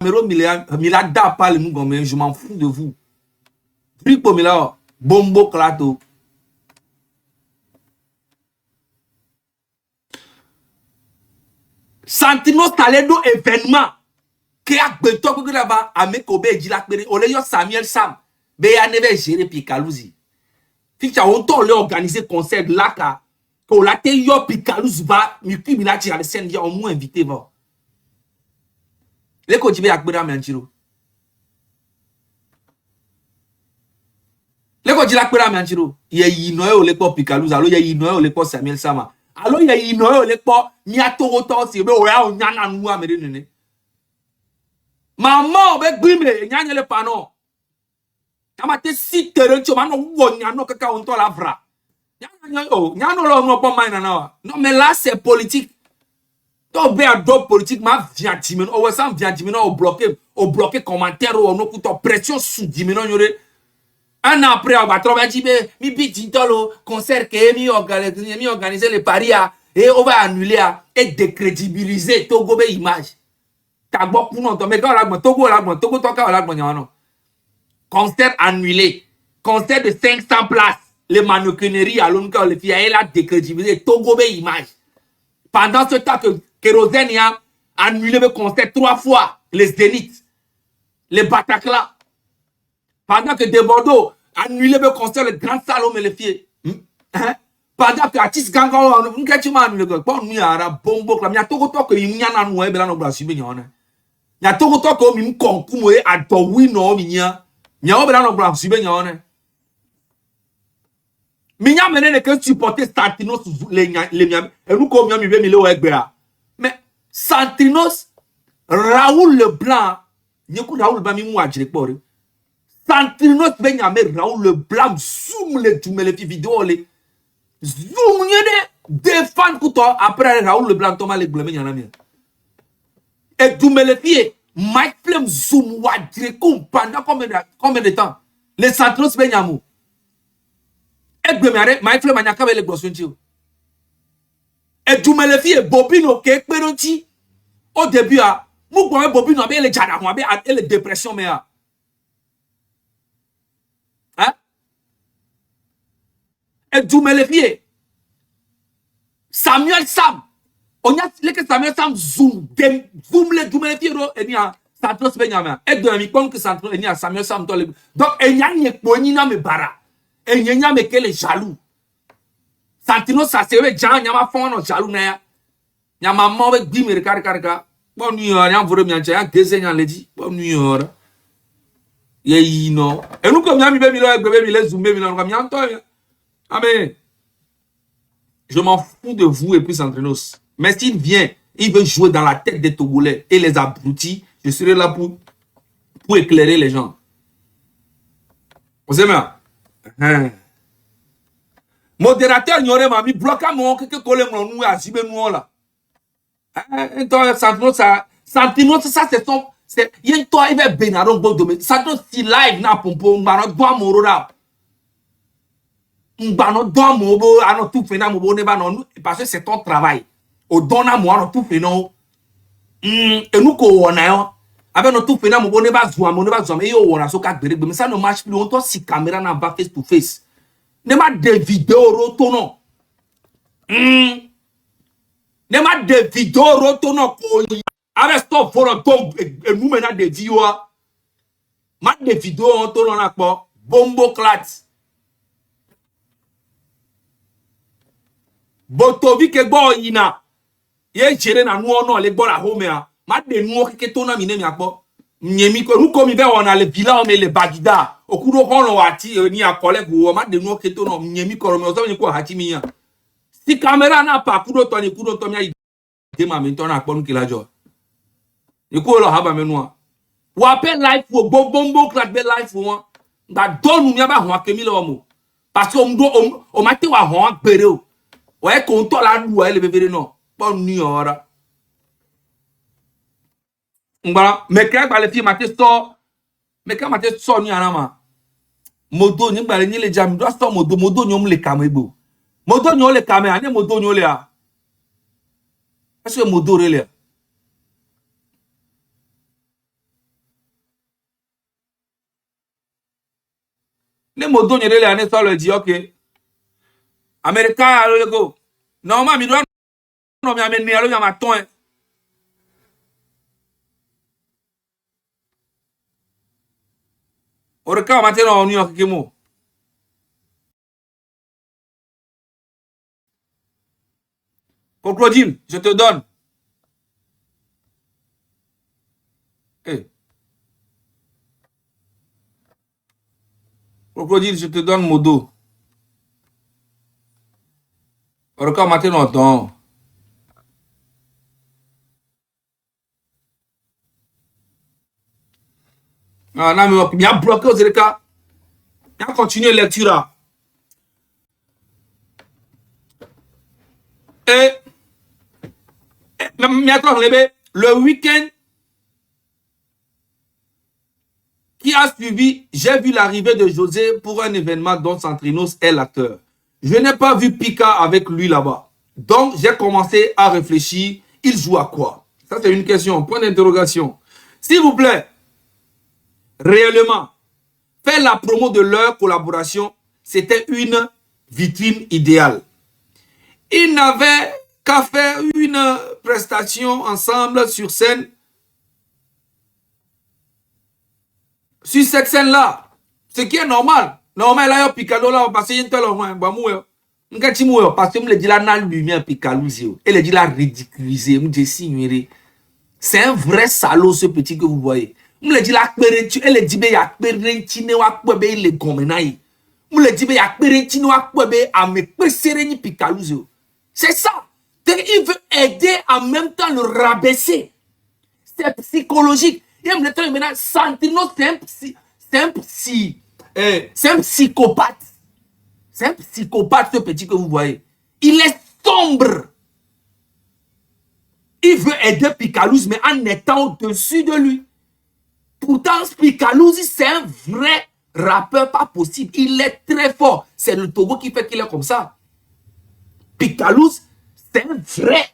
Cameroun, Mila da pas le Mungomé, je m'en fous de vous. Bripo Mila, Bombo Klato. Santino Taledo événement. Qui a beto que là-bas, à mes kobe djilak bere, ole yo Samuel Sam, be ya neve géré Pikalouzi. Ficha on to le organiser concert là ka, ko la te yo Pikalouzi ba, mi ki mi la tira le scène ya au moins invité va. Le ko jibe akbera menchiro. Le ko jila akbera menchiro. Ye yinoe o le ko Pikalouzi, alo ye yinoe o le ko Samuel Sama. Alo ye yinoe o le ko mi atoro to si be o ya o nyana nu amere nene. Maman be gbime nyanya le pano. Amate si terencho mano wo nyano kaka onto la vra. Nyano lo no pas maina na. Non mais là c'est politique. To be ado politique ma vient dimino o wesam vient dimino o bloquer commentaire o no kuto pression sous dimino yore. Un an après on va trouver jibe mi bit tolo concert que mi organiser le paris et on va annuler et décrédibiliser Togo be image. Tagbo puno to me ka la Togo to ka la nyano. Concert annulé. Concert de 500 places. Les mannequineries à l'ONU, les filles, elle a décrédibilisé Togo be image. Pendant ce temps que Kérosène a annulé le concert 3 fois. Les Zénith. Les Bataclan. Pendant que De Bordeaux a annulé le concert, le Grand Salon et les filles. Pendant que Atis Ganga a annulé le concert, il y a un bombo. Il y a Togo to que il y a un noué bela no brasibe nyone. Il y a Togo to que mi konkumo e adowi no minya. Miao bela no brasibe nyone. Minya menene que supporter Santinos les miam. Et nous comme mi be mi le wegbera. Mais Santinos Raoul Leblanc, nyeku Raoul ba mi mu ajire pore. Santinos be nyame Raoul Leblanc zoom le tu me les vidéo le. Zoom nyede défendre couto après Raoul Leblanc Thomas le blame nyana mi. Et tu me les filles Mike Flem zoom wadire pendant combien de temps? Les Santinos be nyamu. Et Gbemeare, Mike Flem anyaka be le gbosonti o. Et tu me les filles Bobino ke peronti. Au début a mu gbo Bobino be le jara ho be le dépression me a. Hein? Et tu me les filles Samuel Sam. On y a que Samuel Sam zoom le tu me les filles ro enia Santos be nyama. Et de mi kon que Santos enia Samuel Sam to le. Donc enya nye poni na me bara. Enya me ke le jaloux. Santino ça se we jan nyama fon no jaloux na ya. Nyama mo we gbi me karika. Bon nu yo yan voro mi anche yan desenyan ledi. Bon nu yo. Ye yino. E nou comme mi be mi lo egbe mi le zoom mi lo mi anto. Amen. Je m'en fous de vous et puis Santrinos. Mais s'il vient, il veut jouer dans la tête des Togolais et les abrutis, je serai là pour éclairer les gens. Vous savez, modérateur n'y aurait pas mis bloqué mon que collé mon nous à Zibé nous là. Santino ça c'est son c'est yen toi il va benaron bon domaine ça doit si live na pompo mbano doa morora mbano doa mobo ano tout fait na mobo ne ba non parce que c'est ton travail o dona mo ano tout fait non et nous ko wona yo avec no tout fait na mobo ne ba zuam e yo wona so ka gbere mais ça ne marche plus on toi si caméra na ba face to face ne ma de vidéo roto non ne ma de vidéo roto non ko avec stop for ton et nous maintenant de vidéo ma de vidéo on tourne na po bombo clat botovi ke gbo yina ye jere na nu ono le gbo la home a ma de nu o ke to na mi ne mi apo nyemi ko nu ko mi be wona le villa o me le bagida okuro hono wati ni akole go ma de nu o ke to no nyemi ko mi o so ni ko hachi mi ya si camera na pa kuro to mi a de ma mi to na apo nu ke lajo ni ko lo haba menu a wa pe life wo bombo crack be life wo gba donu mi aba ho akemi lo mo parce que o ma te wa ho agbere o ouais qu'on to la loi le bébé non pas ni ora ngba me ka gba le fi ma te so ni arama modo ni gba le ni le jam do so modo ni o mu le ka mo egbo modo ni o le ka me ani modo ni o le a est-ce que modo re le Les motos, il y a des années, ça leur dit, ok. Américain, le go. Normalement, il doit non, mais il y a un ton. Au recas, maintenant, on y a quelques mots. Crocodile, je te donne. Hey. Crocodile, je te donne mon dos. Au recas, maintenant, on ton. Ah, non, mais il y a bloqué aux écarts. Il y a continué la lecture. Et, le week-end qui a suivi, j'ai vu l'arrivée de José pour un événement dont Santrinos est l'acteur. Je n'ai pas vu Pika avec lui là-bas. Donc, j'ai commencé à réfléchir, il joue à quoi? Ça, c'est une question, point d'interrogation. S'il vous plaît, réellement, faire la promo de leur collaboration, c'était une vitrine idéale. Ils n'avaient qu'à faire une prestation ensemble sur scène. Sur cette scène-là, ce qui est normal. Normal, là, il y a Picalo là, parce qu'il y a un tel moment, parce que je me dis là, dans la lumière Picalo, et le dit là, ridiculisé, c'est un vrai salaud, ce petit que vous voyez. Je me dis là, elle le dit, il y a Perentine, il est comme ça. Je me dis, il y a Perentine, c'est ça. Il veut aider en même temps le rabaisser. C'est psychologique. Il me dit maintenant, Santino, c'est un psychopathe. C'est un psychopathe, ce petit que vous voyez. Il est sombre. Il veut aider Picalouz, mais en étant au-dessus de lui. Pourtant, Picalouz, c'est un vrai rappeur, pas possible. Il est très fort. C'est le Togo qui fait qu'il est comme ça. Picalouz, c'est un vrai.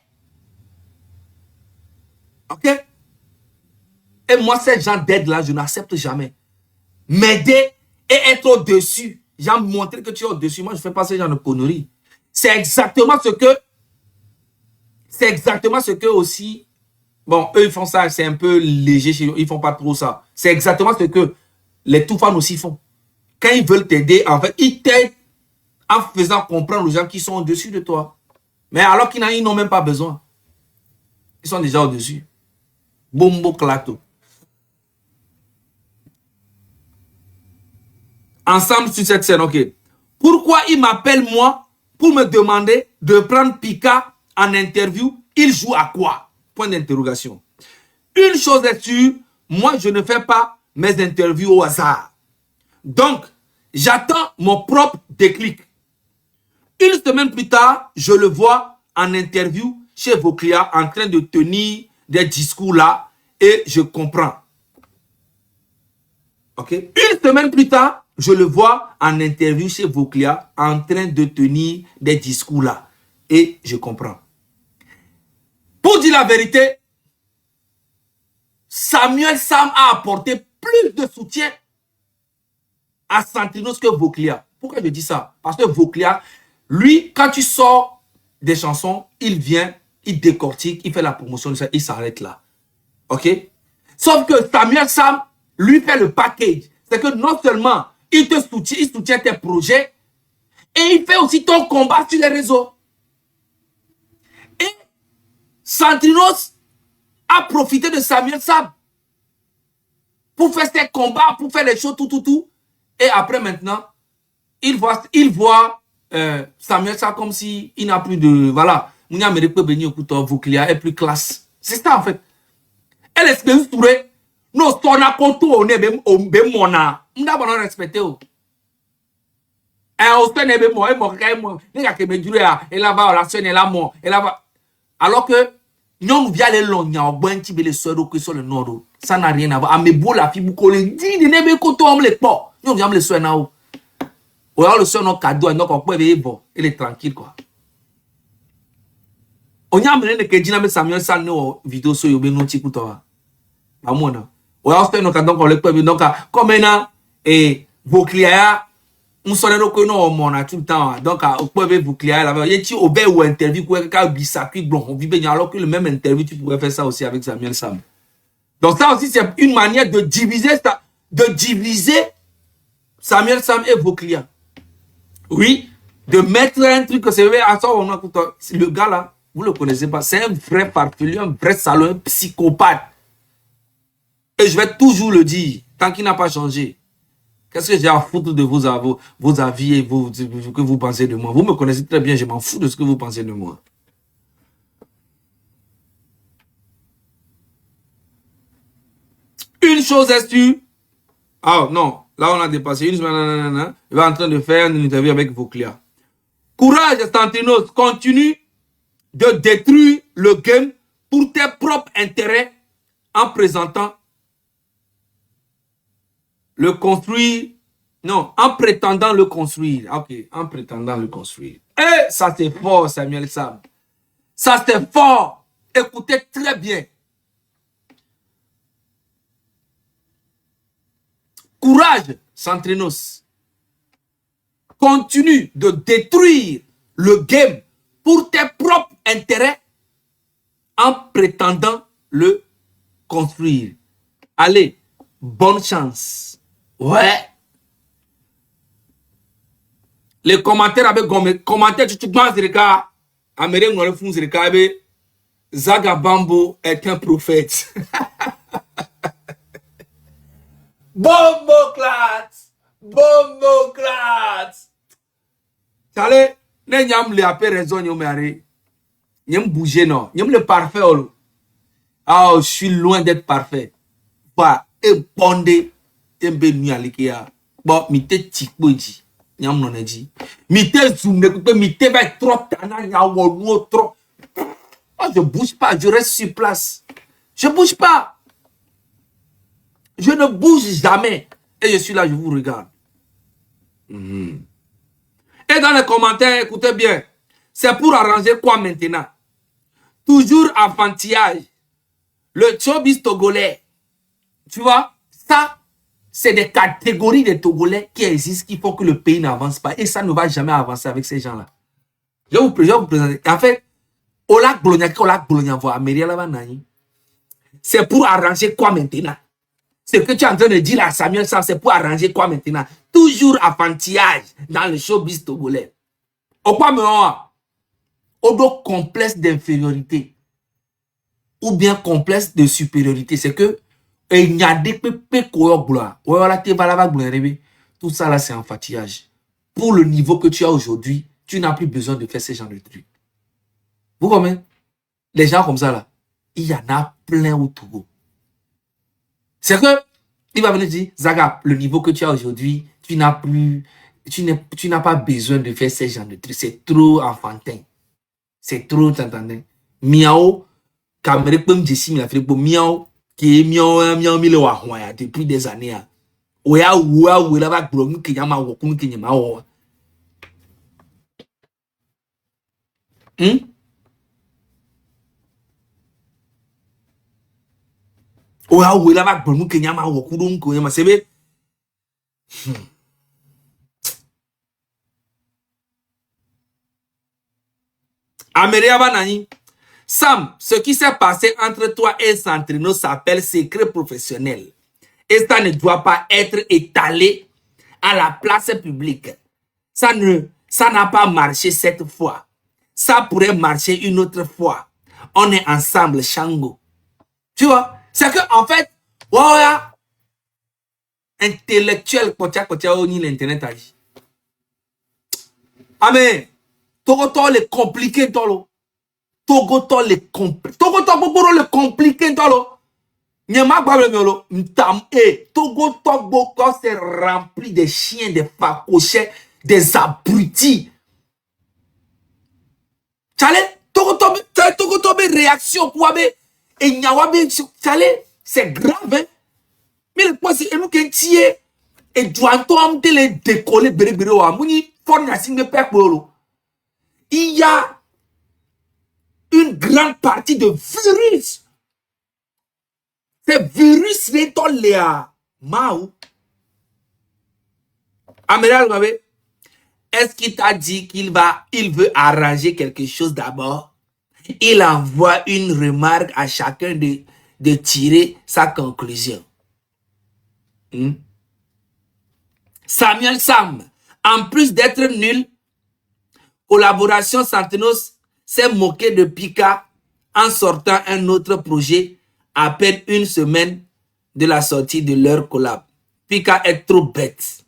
Ok? Et moi, ces gens d'aide-là, je n'accepte jamais. M'aider et être au-dessus. J'ai montré que tu es au-dessus. Moi, je ne fais pas ce genre de conneries. C'est exactement ce que aussi. Bon, eux, ils font ça, c'est un peu léger chez eux. Ils ne font pas trop ça. C'est exactement ce que les Toufans aussi font. Quand ils veulent t'aider, en fait, ils t'aident en faisant comprendre aux gens qui sont au-dessus de toi. Mais alors qu'ils n'ont même pas besoin. Ils sont déjà au-dessus. Bombo clato. Ensemble sur cette scène, ok. Pourquoi il m'appelle moi pour me demander de prendre Pika en interview? Il joue à quoi? Point d'interrogation. Une chose est sûre, moi je ne fais pas mes interviews au hasard. Donc, j'attends mon propre déclic. Une semaine plus tard, je le vois en interview chez Voclia en train de tenir des discours là et je comprends. Ok? Une semaine plus tard, je le vois en interview chez Voclia en train de tenir des discours là. Et je comprends. Pour dire la vérité, Samuel Sam a apporté plus de soutien à Santrinos que Voclia. Pourquoi je dis ça? Parce que Voclia, lui, quand tu sors des chansons, il vient, il décortique, il fait la promotion de ça, il s'arrête là. Ok? Sauf que Samuel Sam, lui fait le package. C'est que non seulement il te soutient, il soutient tes projets, et il fait aussi ton combat sur les réseaux. Et Santrinos a profité de Samuel Sam pour faire ses combats, pour faire les choses, tout. Et après maintenant, il voit Samuel Sam comme si il n'a plus de... Voilà. Voclia est plus classe. C'est ça en fait. Elle est tourée. Non, son akonto on est même mona. M'da bon respecter o. On se nebe mo e mo ka mo. Ni ka ke me dure a, et là va la sonne là mo, et là va. Alors que ñom via les lonya ogban ti be le sodo que sur le nord. Ça n'a rien à voir. Amebo la fi buko le di de nebe ko to on le po. Ñom via le soin na o. O ya le soin no cadeau no ko pe be bon, il est tranquille quoi. Onya me ne ke jina me Samuel San no vidéo so yo be no ti kuto wa. Amona. Donc, comme maintenant, et Voclia, on sonne que non mon a tout le temps donc au point vous clair là il y a au ben ou interview quoi que bisacri bon on vit bien alors que le même interview tu pourrais faire ça aussi avec Samuel Sam. Donc ça aussi c'est une manière de diviser Samuel Sam et vos clients. Oui, de mettre un truc que c'est à ça on a le gars là, vous le connaissez pas, c'est un vrai farfelu, un vrai salaud, un psychopathe. Et je vais toujours le dire tant qu'il n'a pas changé. Qu'est-ce que j'ai à foutre de vos avis et que vous pensez de moi? Vous me connaissez très bien, je m'en fous de ce que vous pensez de moi. Une chose est sûre. Ah non, là on a dépassé une semaine. Il va en train de faire une interview avec vos clients. Courage, Stantinos, continue de détruire le game pour tes propres intérêts en présentant le construire. Non, en prétendant le construire. Ok, en prétendant le construire. Eh, ça c'est fort, Samuel Sam. Ça c'est fort. Écoutez très bien. Courage, Santrinos. Continue de détruire le game pour tes propres intérêts en prétendant le construire. Allez, bonne chance. Ouais. Les commentaires avec Gomé, commentaires tu penses de cas, Américain nous le font de cas, Zaga Bambo est un prophète. Bomboclate, bomboclate. Allez, ne nyam le appel raison nyom yare, nyam bouger non, nyam le parfait olo. Ah, je suis loin d'être parfait. Pas et bondé, tembe nu alikia. Bon, mi te tikboji. Nyam non dit. Mi te zoom ne mi te va trop tana ya wo trop. Oh, je bouge pas, je reste sur place. Je bouge pas. Je ne bouge jamais. Et je suis là, je vous regarde. Et dans les commentaires, écoutez bien. C'est pour arranger quoi maintenant? Toujours enfantillage. Le showbiz togolais. Tu vois, ça, c'est des catégories de Togolais qui existent, qui font que le pays n'avance pas. Et ça ne va jamais avancer avec ces gens-là. Je vais vous présenter. En fait, c'est pour arranger quoi maintenant? Ce que tu es en train de dire à Samuel Sam, c'est pour arranger quoi maintenant? Toujours enfantillage dans le showbiz togolais. Au quoi au complexe d'infériorité ou bien complexe de supériorité, c'est que il y a des tout ça là c'est enfantillage. Pour le niveau que tu as aujourd'hui, tu n'as plus besoin de faire ce genre de trucs. Vous comprenez? Les gens comme ça là, il y en a plein au Togo. C'est que il va venir dire, Zaga, le niveau que tu as aujourd'hui, tu n'as pas besoin de faire ce genre de trucs. C'est trop enfantin. C'est trop t'entendais. Miao, Cameroun, comme Jessie, il a fait pour Miao, qui est Miao, depuis des années. Oya, là, va glom, qui y a ma wokun, qui y a ma wa. Oya, là, va glom, qui y a ma wokun, qui y a ma sebe. Amélia Banani. Sam, ce qui s'est passé entre toi et Santrino s'appelle secret professionnel. Et ça ne doit pas être étalé à la place publique. Ça n'a pas marché cette fois. Ça pourrait marcher une autre fois. On est ensemble, Shango. Tu vois? C'est que, en fait, voilà, intellectuel, l'internet a dit. Ah, mais, Togo les compliqué, Tolo. Togo les compliqué. Togo le compliqué, Tolo. Togo c'est rempli de chiens, de facochets, des abrutis. Togo réaction pour et nyawabe c'est grave hein? Mais le point c'est nous qui tirer et doit-on les décoller il y a une grande partie de virus. Ces virus les Mao. Amélia, est-ce qu'il t'a dit il veut arranger quelque chose d'abord? Il envoie une remarque à chacun de tirer sa conclusion. Samuel Sam, en plus d'être nul, Collaboration Santenos s'est moqué de Pika en sortant un autre projet à peine une semaine de la sortie de leur collab. Pika est trop bête.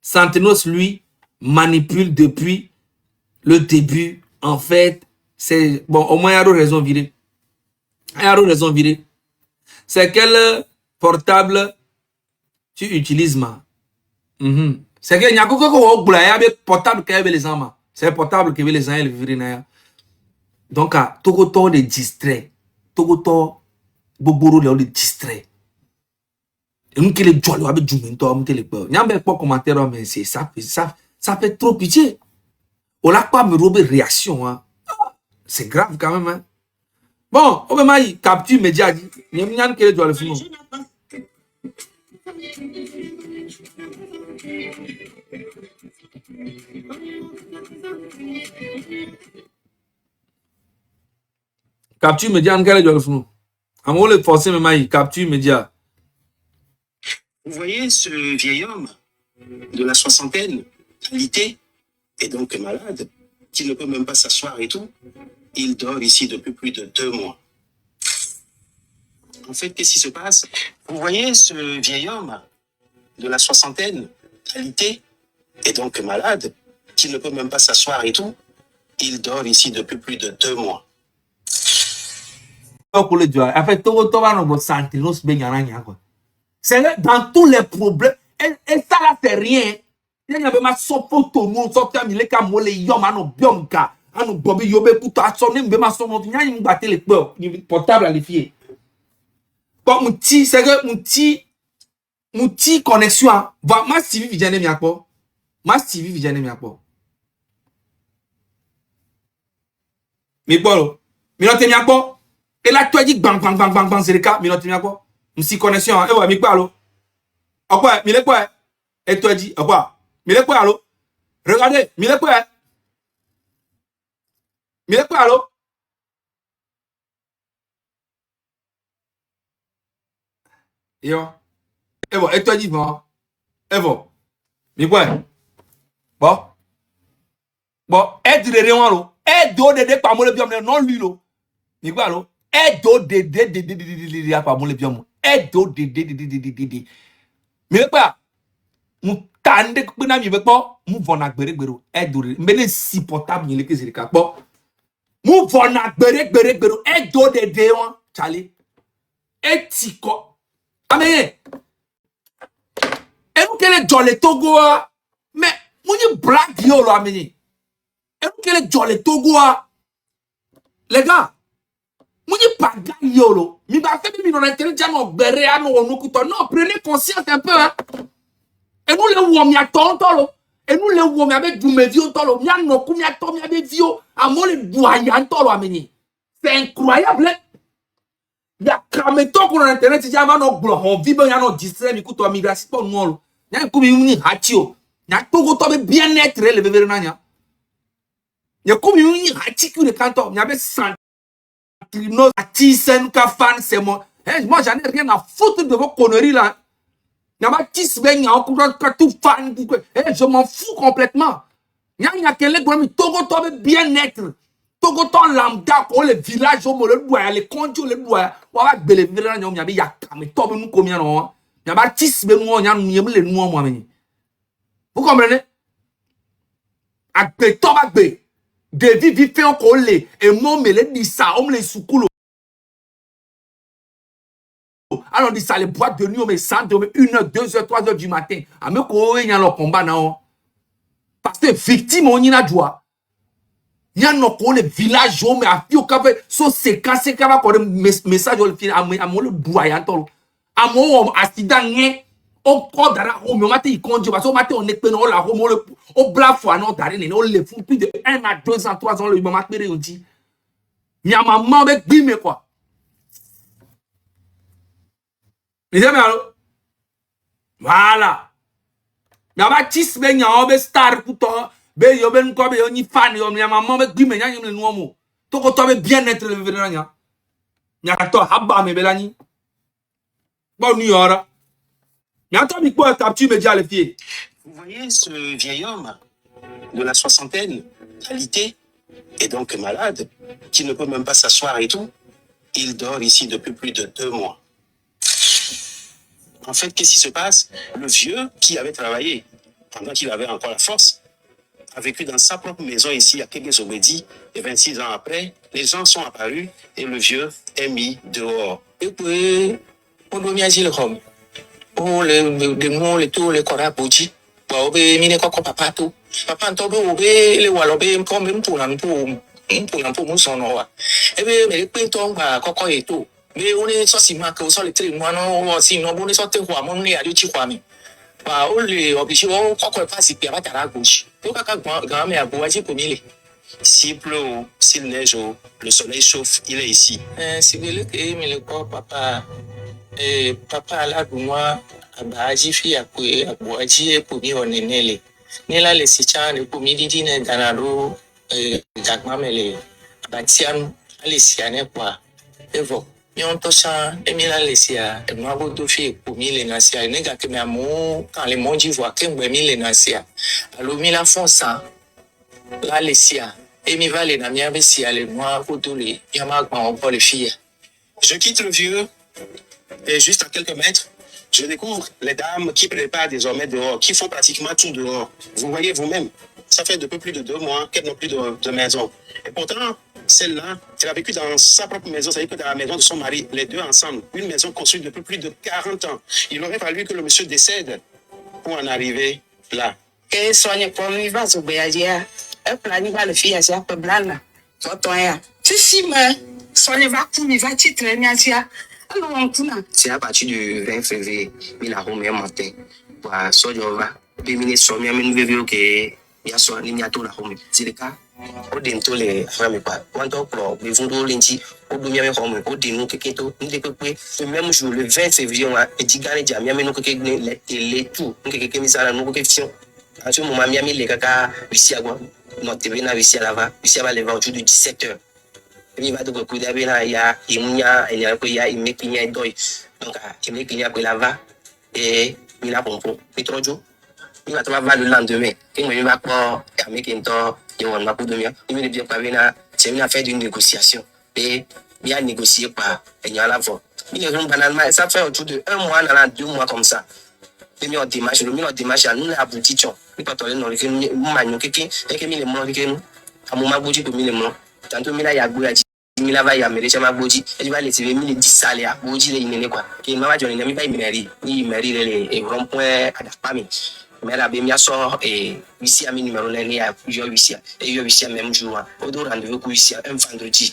Santenos, lui, manipule depuis le début. En fait, c'est... Bon, au moins, il y a raison virée. Il y a raison virée. C'est quel portable tu utilises, ma? C'est que il y a un portable qui a les gens, c'est un portable qui a les gens, viré. Donc, tout le de distrait. Tout le de distrait. Et nous qui les jouons avec du mentor, nous les peurs. Il y a un peu commentaire, mais c'est ça fait trop pitié. On n'a pas me rober réaction, hein. C'est grave quand même, hein. Bon, on va capture média. Il y a un qui doit le faire. Capture média, on doit le faire. À moi, le forcer, mais capture média. Vous voyez ce vieil homme de la soixantaine, alité, et donc malade, qui ne peut même pas s'asseoir et tout. Il dort ici depuis plus de 2 mois. En fait, qu'est-ce qui se passe? Vous voyez ce vieil homme de la soixantaine, alité, et donc malade, qui ne peut même pas s'asseoir et tout. Il dort ici depuis plus de 2 mois. En fait, c'est dans tous les problèmes. Et ça là, c'est rien. Il y a ma photo, nous sortir les camole, yom, ano biomka, ano bobi yobe puto, assoné, mbema sono, il y a une batte les peurs, portable à les filles. Bon, mon petit, c'est que mon petit connexion, va, ma CV vijane miako. Ma CV vijane miako. Mais bon, minote miako. Et là, tu as dit bang, bang, bang, bang, bang, c'est le cas, minote miako. M'si connexion, et ouais, mi quoi, à quoi, mi le quoi, et tu as dit, à quoi, mi le quoi, allo? Regardez, mi le quoi, mi le quoi, allo? Yo, et bon, et tu as dit, bon, et bon, mi quoi, bon, et tu le allo, et do de pas moi le bien, non lui, lo, mi quoi, allo? Et do de pas moi le bien, et do de, mi le quoi, mou tande kuna mi bekpo mou vona gbere edore mbele si portable ni le ke zirika po mou vona gbere edo de won chale etiko ame enu kele jole togo a mais mou black yo lo ameni enu kele jole togo a les gars mou paga yo lo mi ba fait mi non intelligent no gbere a no onukuto non prenez conscience un peu hein. Et nous les voyons, et nous les voyons avec du médio tolo, mia no kumia to mia be vio, amo le doyan tolo ameni. C'est incroyable. Il y a crameto qu'on a internet, il y a no blo, on vibre, il y a no distrait, mi kuto migration pour nous. Il y a comme une hatio. Il y a tout to bien être le bébé nanya. Il y a comme une hatio de canton, il y avait santrino, atisen ka fan c'est moi. Moi j'en ai rien à foutre de vos conneries là. Je m'en fous complètement. Il y a quelqu'un qui a bien-être. Togo ton lambda ko le village o mo le doya le konjo le doya wa ba gbele village nyom ya be yakame to be nu ko mi no ya ba tis be nu nya nu yem le nu mo ameni. Vous comprenez? Agbe to ba gbe de vivi fait ko le e mo me le di sa o me le sukulo. Alors, on dit ça, les boîtes de nuit, on met 100, 1h, 2h, 3h du matin. À me courir, il y a le combat, non. Parce que victime, on y a joie. Il y a les villages, on met à pied au café. So, c'est quand c'est quand on a message, on le fait à mon le doyen, à mon accident, on prend d'ara, on me matin, il conduit, parce qu'on matin, on est peine, on la remonte, on blaffe, on d'arrêt, on le fout plus de 1 à 2 ans, 3 ans, le moment, on dit. Il y a maman avec bim, quoi. Les amis, alors, voilà. Yaba tis ben ya obe star puto be yo ben ko be yo ni fan yo mi maman be gbi me nya nyem le no mo to ko to be bien être le venir nya to haba me be la ni bon ni ora nya to mi ko capture me dia le pied. Vous voyez ce vieil homme de la soixantaine, alité et donc malade, qui ne peut même pas s'asseoir et tout, il dort ici depuis plus de 2 mois. En fait, qu'est-ce qui se passe? Le vieux qui avait travaillé pendant qu'il avait encore la force a vécu dans sa propre maison ici à Kégué-Zobedi, et 26 ans après, les gens sont apparus et le vieux est mis dehors. Et puis, on doit bien dire comme, oh, les mots, les tours, les corps bougi, bah, obe, mine koko papa tout. Papa, on tobe, obe, les walobe, comme même pour l'emploi, mousson, wa. Et bien, mais les pintons, bah, koko et tout. Mais on est sorti, ma, que vous sortez très loin, non, si, non, on est sorti, quoi, mon nez, à du chikwami. Bah, on les oblige, on koko pas si, puis, à la gauche. Pourquoi, grand-mère, à boire, pour mille. S'il pleut, s'il neige, le soleil chauffe, il est ici. C'est le que, mais le corps, papa. Papa la moi abaji fi akwe akwaji epomi onenele nila le sicha le pomi didi ne danado dagmamele abatiam ale siane kwa evo mi on tosha emila le sia e mo do fi epomi le nasia nega ke mi amu kan le monji vo ke ngbe mi le nasia alo mi la fonsa la le sia e mi va le na mi abesia le mo akodo le yama gba on pour les filles. Je quitte le vieux. Et juste à quelques mètres, je découvre les dames qui préparent désormais dehors, qui font pratiquement tout dehors. Vous voyez vous-même, ça fait depuis plus de 2 mois qu'elles n'ont plus de maison. Et pourtant, celle-là, elle a vécu dans sa propre maison, c'est-à-dire que dans la maison de son mari, les deux ensemble, une maison construite depuis plus de 40 ans. Il aurait fallu que le monsieur décède pour en arriver là. Et soignez pour lui, va se béager. Et plani va le faire, c'est un peu blanc. Tu sais, mais soignez va pour lui, va titre, c'est à partir du 20 février, il a remis un matin. Pour Sojova, 2 minutes sur moi, je vais dire que il y a soit il y a tout la home. C'est le cas. Au dentro les femmes pas. Quand on prend, mais vous devez l'enti. Au demi avec home. Au demi que keto. Nous devons le même jour, le 20 février, on a dit gagner déjà. Mais nous que les tout. Nous que mis ça là, nous que question. À ce moment, Miami les caca, ici à quoi? Notre TV n'a ici à la ici à la autour de 17h. Il va donc couper avec là, il y a il met client d'oeil. Donc, il met client pour la va et il a pompo. Il trop dur. Il va travailler le lendemain. Il va pas, il met un temps, il va pas pour demain. Il met bien pas venir, c'est une affaire d'une négociation. Et il a négocié par, il y a la voix. Il est banalement, ça fait autour de 1 mois, 2 mois comme ça. Le meilleur démarche, nous l'avons abouti. Il pas tolérer non, il m'a quelqu'un, et qu'il est mort, qu'il a mon mabouji pour 1000 mois. Tantôt, il a gouya. Il va y amener chez ma bougie, et il va laisser 1000 10 salaires, bougie les inné quoi. Il m'a dit, il va y mairie, il mairie les rond-point à la famille. Mais la bémia sort et ici à mes numéros, il y a plusieurs ici, et il y a ici même jour. Au dos rendez-vous pour ici, un vendredi.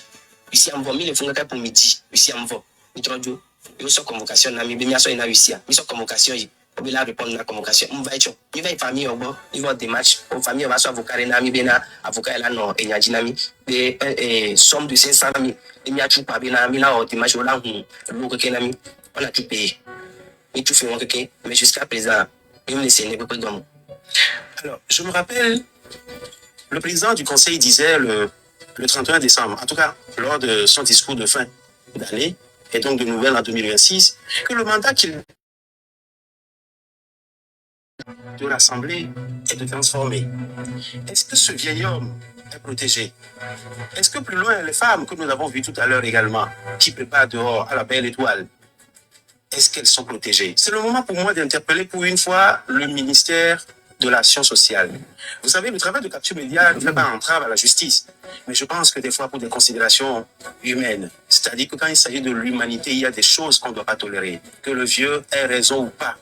Ici, on va 1000 francs pour midi, ici, on va. Il trop dur. Il y a convocation, il bémia sort, il y a ici, il y a convocation. Il va répondre à la convocation. Il va y famille, il va des matchs. Aux familles, on va soit avocat, avocat, là, non, et il y a dynamique. Des sommes de 500 000. Il y a tout pas bien, là, on match, on a tout payé. Il tout fait, ok, mais jusqu'à présent, il me laisse pas de moi. Alors, je me rappelle, le président du conseil disait le 31 décembre, en tout cas, lors de son discours de fin d'année, et donc de nouvelles en 2026, que le mandat qu'il de l'Assemblée est de transformer. Est-ce que ce vieil homme est protégé? Est-ce que plus loin, les femmes que nous avons vues tout à l'heure également, qui préparent dehors à la belle étoile, est-ce qu'elles sont protégées? C'est le moment pour moi d'interpeller pour une fois le ministère de l'Action sociale. Vous savez, le travail de Capture Média ne fait pas entrave à la justice, mais je pense que des fois pour des considérations humaines, c'est-à-dire que quand il s'agit de l'humanité, il y a des choses qu'on ne doit pas tolérer, que le vieux ait raison ou pas.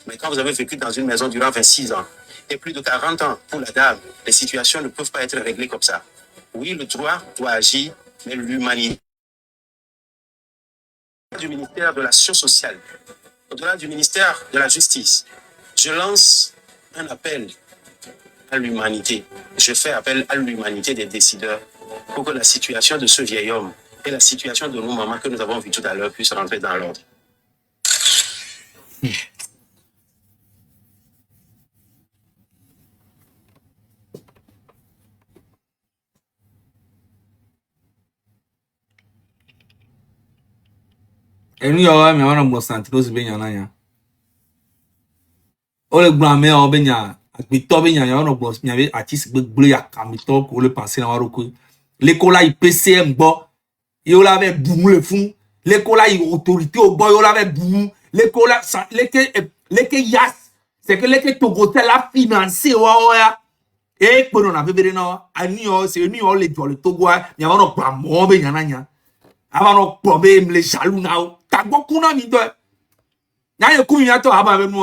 Mais quand vous avez vécu dans une maison durant 26 ans et plus de 40 ans pour la dame, les situations ne peuvent pas être réglées comme ça. Oui, le droit doit agir, mais l'humanité du ministère de l'Action sociale, au-delà du ministère de la Justice, je lance un appel à l'humanité. Je fais appel à l'humanité des décideurs pour que la situation de ce vieil homme et la situation de nos mamans que nous avons vues tout à l'heure puissent rentrer dans l'ordre. enu yo mi wana mo santino se be nya na nya o le gba me o be nya agbito be nya wana gbo nya be artiste gbegble ya kamito ko le penser na waro ko l'école là IPCM bo yo la ve boum le fun l'école là autorité au bo yo la ve boum l'école là leke yas c'est que leke togotel la financé wa ya e pe no na bebere na ani o se ni o le jo le togo nya wana gba mo be nya na nya avant de bomber les jaloux now ta kuna mi do nya ye ku nya to aba be mu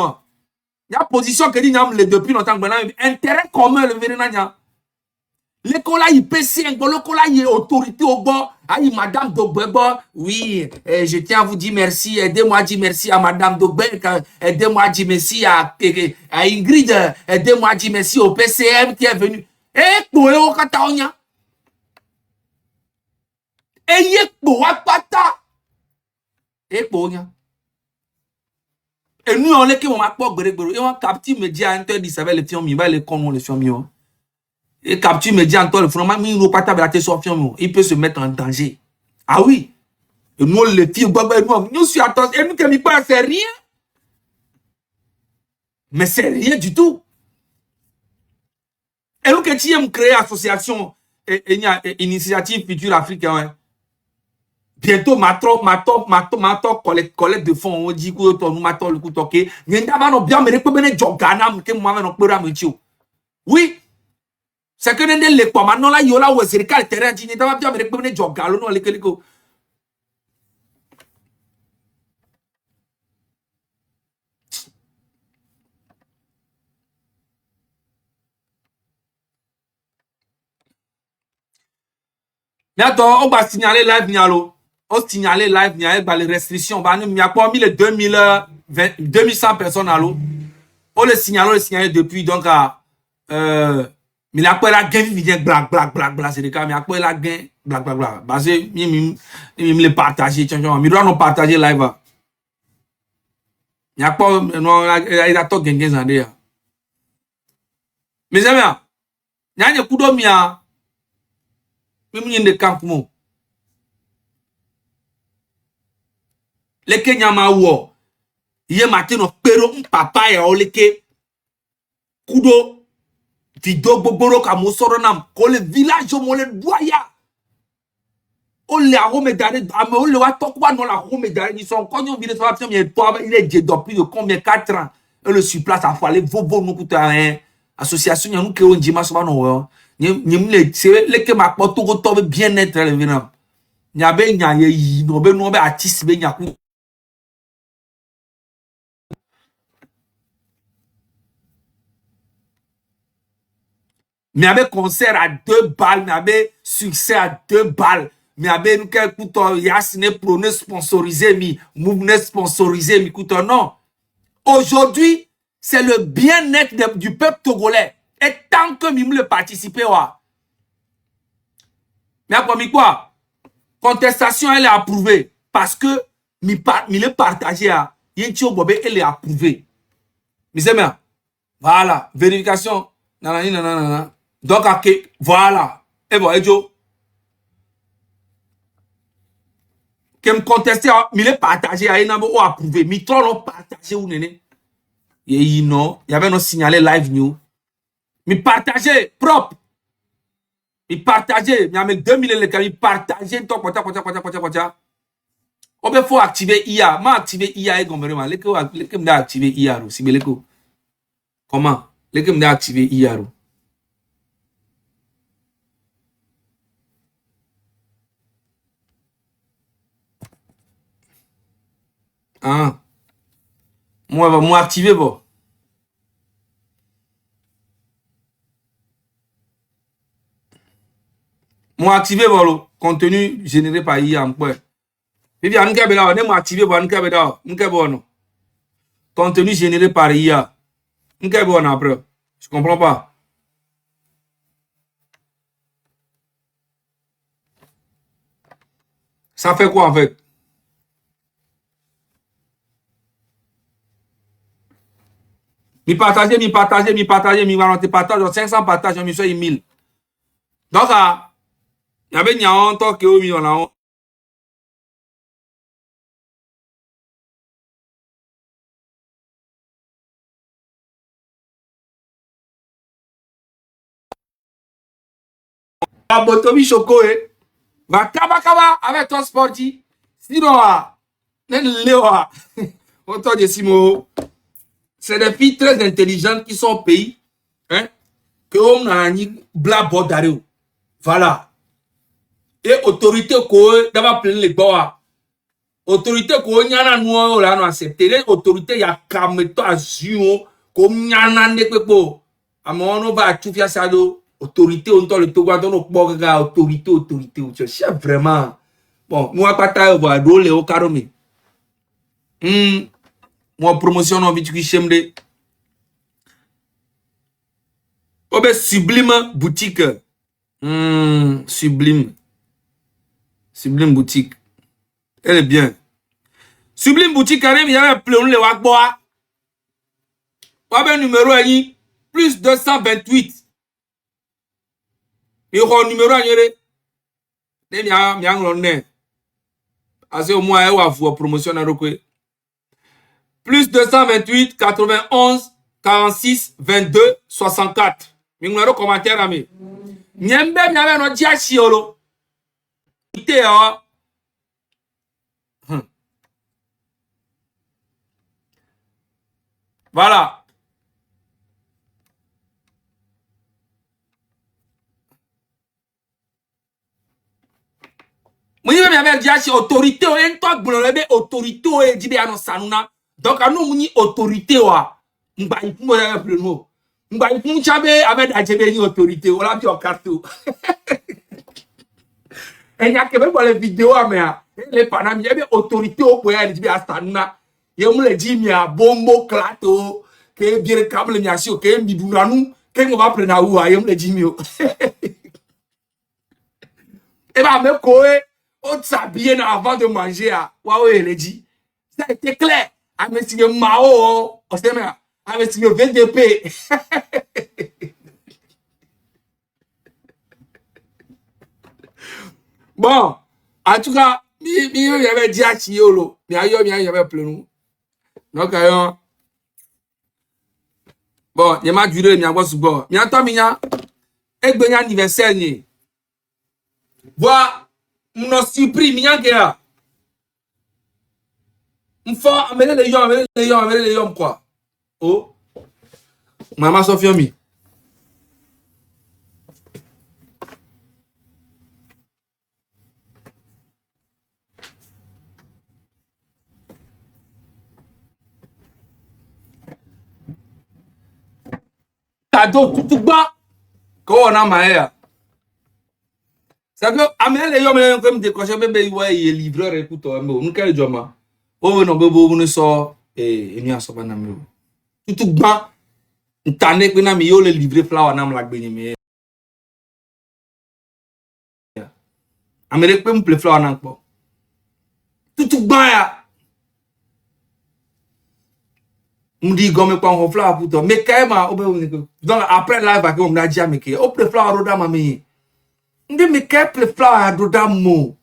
nya position que dit nya le depuis longtemps gba na intérêt commun le vere na nya l'école là IPC l'école là y autorité au bord aïe madame Dogbebo oui je tiens à vous dire merci aidez-moi à dire merci à madame Dogbe aidez-moi à dire merci à Ingrid aidez-moi à dire merci au PCM qui est venu et pour au Kataonia et pour pata et pour nya et nous on est que on m'a pas gbere et on captive média interdit ça va les films mi va les con les films et capture média en toi le fromage mi no pata bela te so film il peut se mettre en danger ah oui et nous les filles nous suis attention et nous que mi pas c'est rien mais c'est rien du tout et nous que tu aimes créer association et initiative future africaine bientôt mato collecte de fonds on dit que ton mato le coup toqué ngenda ba no bien me ko bene jogana ke mo ma no pera me tio oui c'est que nende le kwa maintenant là yola wo serika le terrain ti ngenda ba bien me ko bene jogalo no le keliko mais attends on va signaler live nialo on signaler live nialo ba les restrictions ba ni a pas mis les 2100 personnes allo on le signaler depuis donc à mais la quoi la gain vient black c'est le cas mais après la gain black parce que mi le partager changeant mi doit non partager live il y a pas non il a to gain zande mes amis nyanya kudo mia mi nyinde camp mo le Kenya ma wo ye matin no pero papa ya oleke kudo video gbogbo ka mo soro nam ko le village mo le doya o le a home dare ame o le wa to kwa no la home dare ni son konyo bi de so aption mais toi il est depuis de combien 4 ans et le sur place a fallu vovo no kuta association ya nous que on jima so ba no nyim le c'est le que ma poto go to bien être le venam nya be nya ye yi no be artiste be nya ku mais avec concert à 2 balles, mais avec succès à 2 balles, mais avec nous quel couteau Yasne prôné sponsorisé mi, mouvement sponsorisé mi couteau non. Aujourd'hui, c'est le bien-être du peuple togolais. Et tant que mi le participer wa. Mais après quoi? Contestation elle est approuvée parce que mi le partager à Yentio Bobé elle est approuvée. Mes amis, voilà, vérification nanana. Donc, voilà. Et bon, Edjo. Que me contester, mais le partager, il n'a pas approuvé. Mais trop l'ont partagé ou néné. Et non, il y avait nos signalé live new. Mais partager, propre. Mais partager, il y a 2000 les cas, mais partager, toi, quoi. On peut faut activer IA. Ma activer IA et gomberema. Les que me activer IA, si me l'écho. Comment? Les que me activer IA. Ah. Moi activer bon. Moi activer bon le contenu généré par IA en quoi. Et bien on là, on est activer bon bon. Contenu généré par IA. On bon après. Je comprends pas. Ça fait quoi en fait? Mi partager, mi partage, 500 partages, mi fait 1000. Donc, il y avait un temps que on Botomi Choco, va kaba avec ton sportif. Sinon, autant de Simo, c'est des filles très intelligentes qui sont au pays, hein, que on a ni bla bordaré. Voilà. Et autorité ko d'abord plein les bois. Autorité ko nyana nuo la no accepter. Autorité ya kameto azuo ko nyana ne pepo. Amono va tufia sado. Autorité on le Togo dans nos boga autorité c'est vraiment bon moi pas ta va rôle au caromé moi promotion en vitu chemde obe sublime boutique sublime boutique elle est bien sublime boutique carré il y a plein le wakboa obe numéro yi plus 228 et au numéro agnere ne mi anglone assez au moins wa vous promotion na rokwe plus 228 91 46 22 64 mi numéro commentaire ami nyembe mi no dia chiolo ite o voilà. Moi je m'avais dit à autorité o en toi glorebe autorité o dibe ano sanuna donc anu muni autorité wa ngba ifu mo ya plus no ngba ifu chabe avec ajebe ni autorité o la bi o karto en ya kebe pour les vidéos amea les panami ebe autorité o po ya dibe asanuna ye mu le di mi a bombo klato ke biere câble mi asio ke mi duranu ke ngo va prendre ou ye mu le di mi o e ba me koe on s'habille avant de manger à waouh il dit ça a été clair à monsieur Mao on sait mais à monsieur VDP bon en tout cas il y avait dit à Chiolo il y avait plein donc bon il m'a duré il y a quoi bon il y a temps il y a un anniversaire ni voilà mon surpris miyange m'fo amele le yom quoi oh maman Sofiomi cadeau tout bas ko on a maïa. C'est que amele yo me comme décrocher bébé ouais il est livreur écoute mais on quel job ma oh non bébé on so et ni aso na me tout gba ntane pe na mi yo le livrer flower na la gbe ni me amele pe me play flower na po tout gba ya m'di gomme pa on flower pour toi mais quand même donc après live avec on a dit mais que on play flower roda mami ndi mi keple flower do damo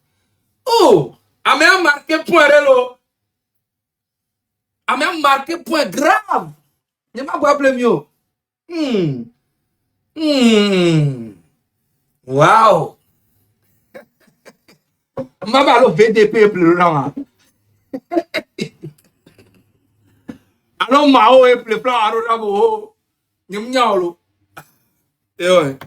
oh a me marqué point relo a me marqué point grave ne ma go appeler mieux wow ma ba lo VDP plus là alors ma o e plus flower do damo nyum nyawlo eh ouais.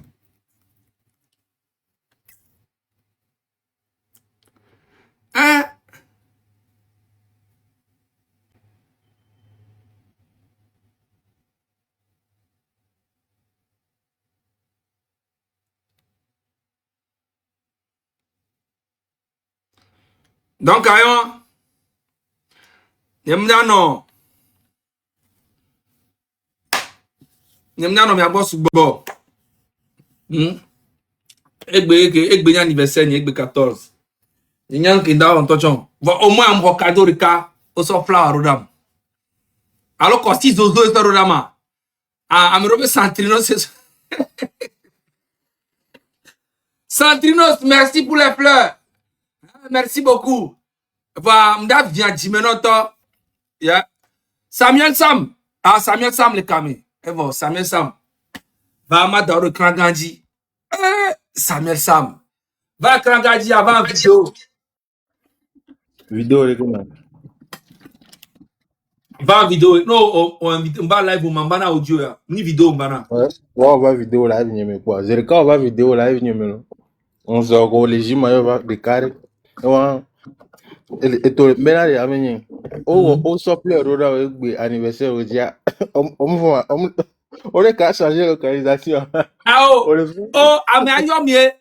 Donc ayon nyemnyano mi abosu gbo egbe anniversaire ni egbe 14 nyan ki da on tochon au moins am cadeau rika o so flower rodam alors que si zozo est rodama am robe Santrinos Santrinos merci pour les fleurs merci beaucoup va mda vient dimenoto ya Samuel Sam Samuel Sam le kami Samuel Sam va ma dans le grand ganji Samuel Sam. Va Krangadi avant vidéo. Vidéo, les gars. Va vidéo. Non, on va live ou mambana audio ya. Ni vidéo mbana. Ouais, on va vidéo live, mais quoi. C'est le cas, on va vidéo live, mais on se regarde les gym, on va décaler. Et tout, mais là, il y a un on sort plus le anniversaire au dia. On est qu'à changer la localisation. Ah oh, On le fait. oh, ame ayom ye.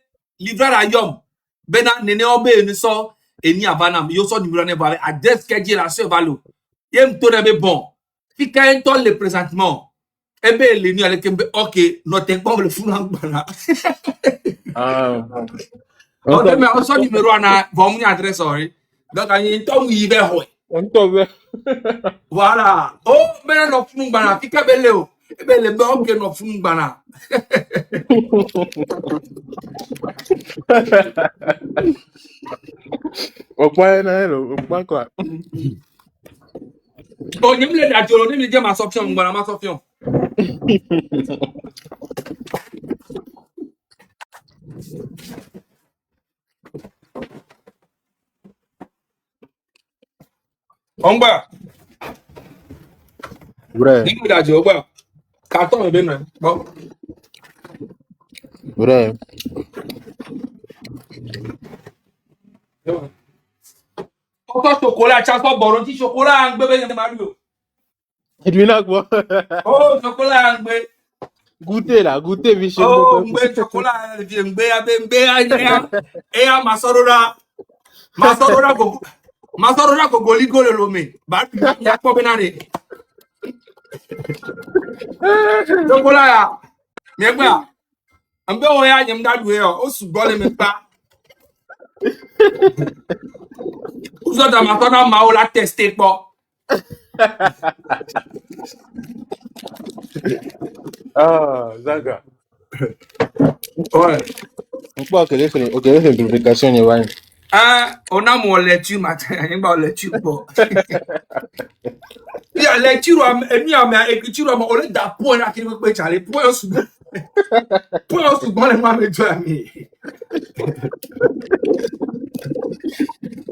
Livreur ayom. Bena nene obe ne so eni avanam. Yo so numéro ne va adresse keji la se valo. Yem to ne bon. Fi kayen ton le présentement. Ebe le ni ale kembe ok, no te pas le fou bana. Ah. On te met on so numéro ana bon ni adresse sorry. Donc ayen to mu yibe ho. On tombe. Voilà. Oh, bena no fou bana. Fi ka bele o. Ebe le be ok no fou bana. On point, on point quoi. Oh, nyem le da jolo, nyem le je ma option bana ma option. Ongba. Vrai, Nyem le da jolo ba. Carton e be no. Bon. vrai. Encore chocolat, chaque boron ti chocolat ngbe be Mario. Et lui là quoi. Oh, chocolat ngbe. Goûtez là, goûtez Michel. Oh, ngbe chocolat vie ngbe ya e ya masorora. Masorora go goli gole lo me. Ba ya ko be na re. Chocolat ya. Megba ya. Ngbe o ya nyem da duwe o su gole me pa. Uzo da matona ma o la tester po. Ah, Zaga. Ouais. On peut accueillir une publication, Yvan. Ah, on a mon lecture matin, il va lecture bon. Il y a lecture et il y a écriture on est d'appoint là qui me peut aller point sous les mains de toi ami.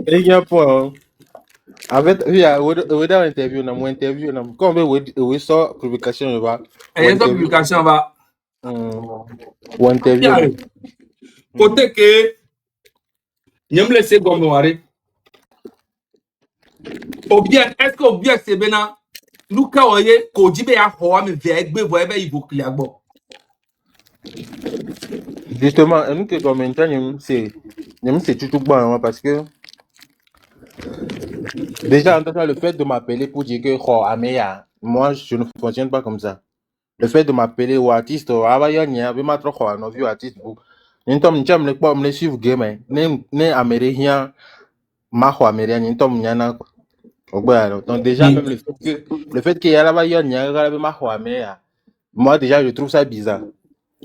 Et il y a un point. En fait, il y a une interview, une interview, quand on sort publication, il va. Et cette publication va. Ou interview. Côté que je me laisse comme noiré. Ou bien, est-ce que ou bien c'est bien nous quand on est qu'au-jibe à hoa mais avec be voye be ivo kliagbo. Justement, nous que comme maintenant, c'est tout bon parce que déjà, en tout cas, le fait de m'appeler pour dire que oh, Améa, moi, je ne fonctionne pas comme ça. Le fait de m'appeler au artiste, artiste, nous sommes les suivre game, né américain, maho américain, nous sommes donc déjà, même le fait qu'il y a là-bas, moi déjà, je trouve ça bizarre.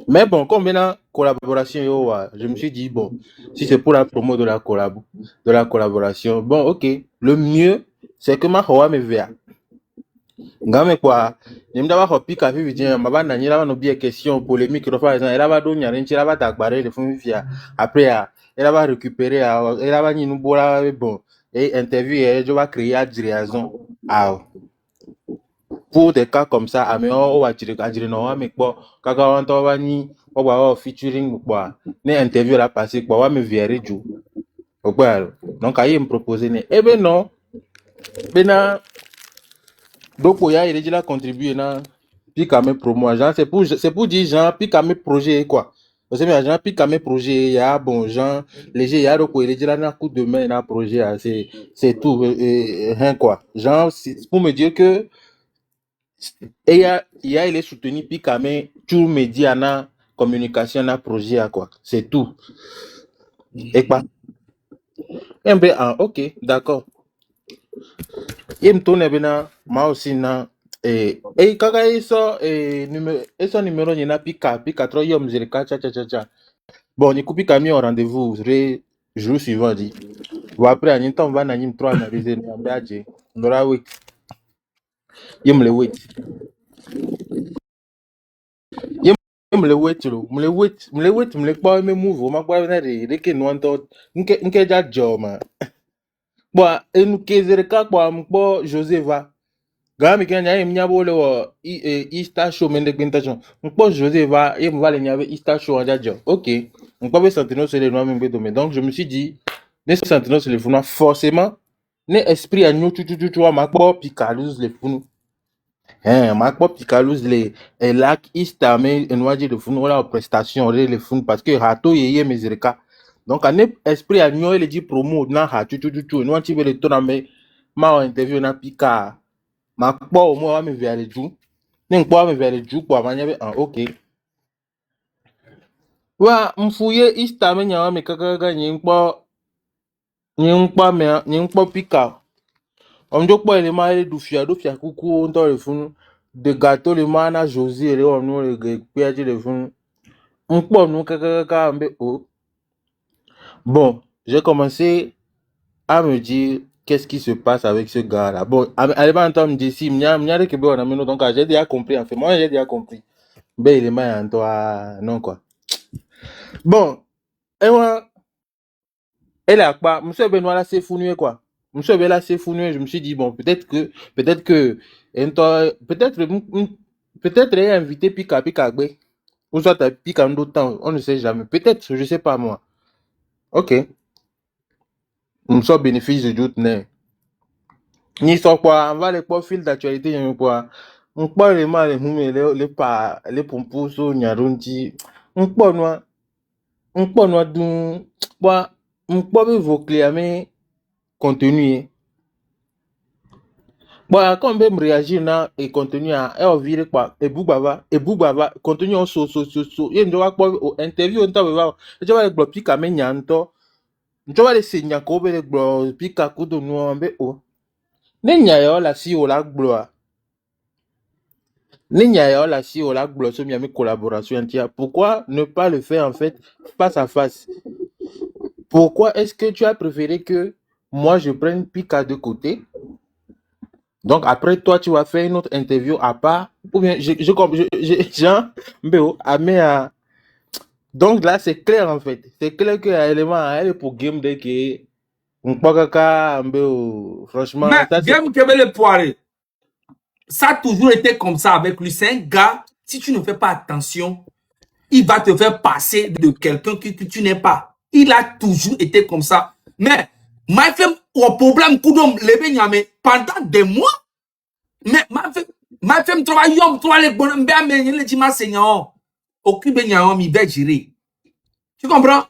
Mais bon, comme maintenant, collaboration, je me suis dit, bon, si c'est pour la promo de la collaboration, bon, ok, le mieux, c'est que ma me vea. Ngame quoi, je me d'abord pique à vivre, ma bande n'a pas de question polémique, elle va donner un elle va t'acbarer, le fond via. Après, elle va récupérer, elle va nous boire, bon, et interview, je vais créer des raisons. Pour des cas comme ça, on va tirer non, mais quoi, quand on va ni, on va featuring quoi, ne interview la passé quoi, on va me virer du. Donc, il me proposer, eh ben non, ben donc, il a déjà contribué na puis quand même promo genre c'est pour dire genre puis quand même projet quoi parce que genre puis quand même projet il y a bon genre léger il y a donc il est déjà na coup de main na projet c'est tout rien quoi genre c'est pour me dire que il est soutenu puis quand même tout média na communication na projet quoi c'est tout et quoi un peu ok d'accord il me tourne bien moi aussi na kaka numéro ni na pika trop yom zirika cha bon ni kupi kami au rendez-vous jour suivant dit ou après ani temps va na nim 3 analyser na mbaje ndora wait yem le wait me le wait lo, me le pas me move, ma pas na de que no anto, nke ja joma. Bon, enu kezere ka kwa mpo Joseva. Gami kenya ye mnyabo le wo Easter show mende kwintation. Mpo Joseva ye mva le nyabe Easter show anja jo. OK. Mpo be sentino se le no me do me. Donc je me suis dit ne sentino se le funa forcément ne esprit a nyu tu ma po picalus le funu. Ma po picalus le lac Easter me enwaji le funu la prestation le funu parce que rato ye mezereka. Donc un esprit a nyu le dit promo na ha tu no ti be le tona me ma interview na pika ma po mo wa me vers du ne po me vers du po ma nyabe OK wa mfuye Easter me nya me kaka nyi mpo pika omjo po ele ma le du fia kuku ndo le funu de gâteau le mana Josie le on no le pe le funu mpo no kaka mbe o. Bon, j'ai commencé à me dire qu'est-ce qui se passe avec ce gars-là. Bon, allez pas entendre me dire si m'y a que bon, donc j'ai déjà compris en fait. Moi j'ai déjà compris. Ben il est mal en toi, non quoi. Bon, et moi, elle a pas. Monsieur Benoît là c'est founué quoi. Monsieur Benoît là c'est founué. Je me suis dit bon, peut-être que, peut-être il a invité Pika Gbe. Ou soit t'as Pika d'autres temps, on ne sait jamais. Peut-être, je sais pas moi. OK. Monsieur bénéfice de doute né. Ni so quoi, on va les profils d'actualité ni quoi. On parle les mal les pompos so nyarunti. On parle dun quoi, on parle vos clients contenu. Bon, quand même réagir na et contenu à vire quoi et boubava contenu en so il doit pas interview on t'a va je vais le pica mais nyanto je vais le signer ko be le pica ko do no be o ne nya yo la si o la gloire ne nya yo la si o la gloire so mi collaboration tia pourquoi ne pas le faire en fait face à face? Pourquoi est-ce que tu as préféré que moi je prenne pica de côté? Donc après toi tu vas faire une autre interview à part ou bien genre mbeo à donc là c'est clair en fait c'est clair que l'élément elle est pour game day que on pas kaka mbeo franchement Mais ça c'est Game Kebele Poiré, ça a toujours été comme ça avec lui. C'est un gars, si tu ne fais pas attention, il va te faire passer de quelqu'un que tu n'es pas. Il a toujours été comme ça. Mais, ma femme, au problème, pendant des mois, mais ma femme travaille, les bonhommes, mais les dimanches, seigneur, occupe il va gérer. Tu comprends?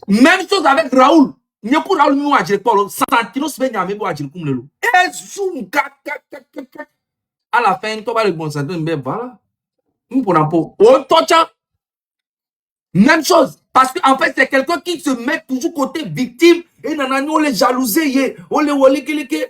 Même chose avec Raoul. Nyoko Raoul, nous a dit, Santino, se fait nyame, boa, dit, comme le loup. Et zoom, à la fin, tu vas le bon santé, mais voilà. On touche. Même chose. Parce qu'en fait, c'est quelqu'un qui se met toujours côté victime. Et on les jalouser, on les woli. Puis